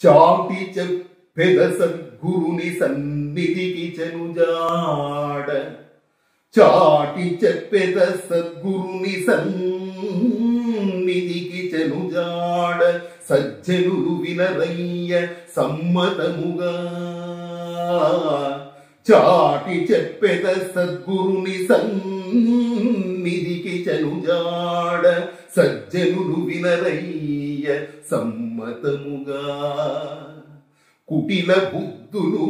చాటి చెప్పెద సద్గురుని సన్నిధికి చెనుజాడ చాటి చెప్పెద సద్గురుని సన్నిధికి చెనుజాడ సజ్జనులు వినరయ్య సమ్మతముగా చాటి చెప్పెద సద్గురుని సన్నిధికి చెనుజాడ సజ్జనులు వినరయ్య సమ్మతముగా కుటిల బుద్ధులు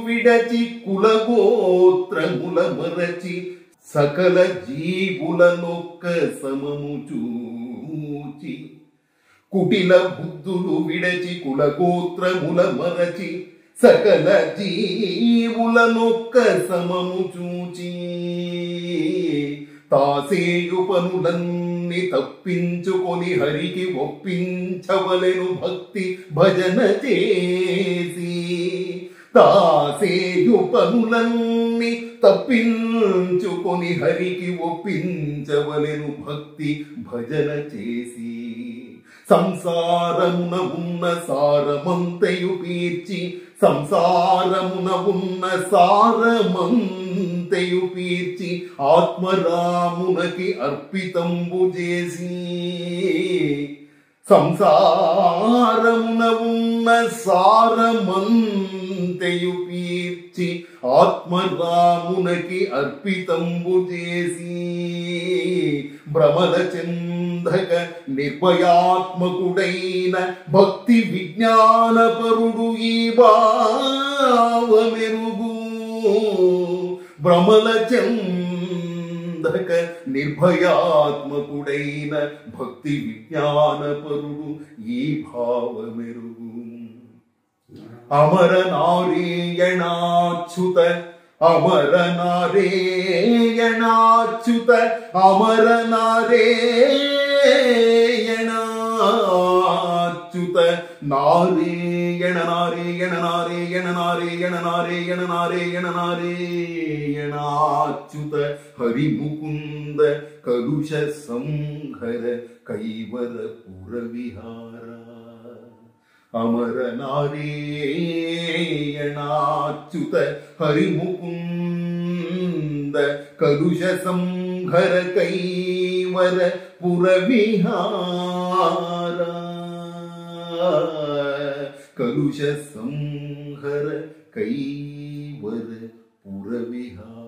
విడచి కులగోత్రముల మరచి సకల జీవులనొక్క సమము చూచి కుటిల బుద్ధులు విడచి కులగోత్రముల మరచి సకల జీవులనొక్క సమము చూచి తాసేయు పనులన్నీ తప్పించుకొని హరికి ఒప్పించవలెను భక్తి భజన చేసి తాసేయు పనులన్నీ తప్పించుకొని హరికి ఒప్పించవలెను భక్తి భజన చేసి సంసారమున ఉన్న సారమంతయు పీర్చి సంసారమున ఉన్న సారమంతయు పీర్చి ఆత్మరామునకి అర్పితంబు చేసి సంసారమున ఉన్న సారమంతయు పీర్చి ఆత్మరామునకి అర్పితంబు చేసి భ్రమల చందక నిర్భయాత్మకుడైన భక్తి విజ్ఞానపరుడు ఈ భావమెరుగు భ్రమల చందక నిర్భయాత్మకుడైన భక్తి విజ్ఞానపరుడు ఈ భావమెరుగు అమర నారాయణాచ్యుత అమర నారాయణాచ్యుత అమర నారాయణాచ్యుత నారాయణ నారాయణ నారాయణ నారాయణ నారాయణ నారాయణ నారాయణాచ్యుత హరి ముకుంద కలుష సంహర కైవరపుర విహార అమర నారాయణాచ్యుత హరి ముకుంద కలుష సంహర కైవర పుర విహార కలుష సంహర కైవర పుర విహార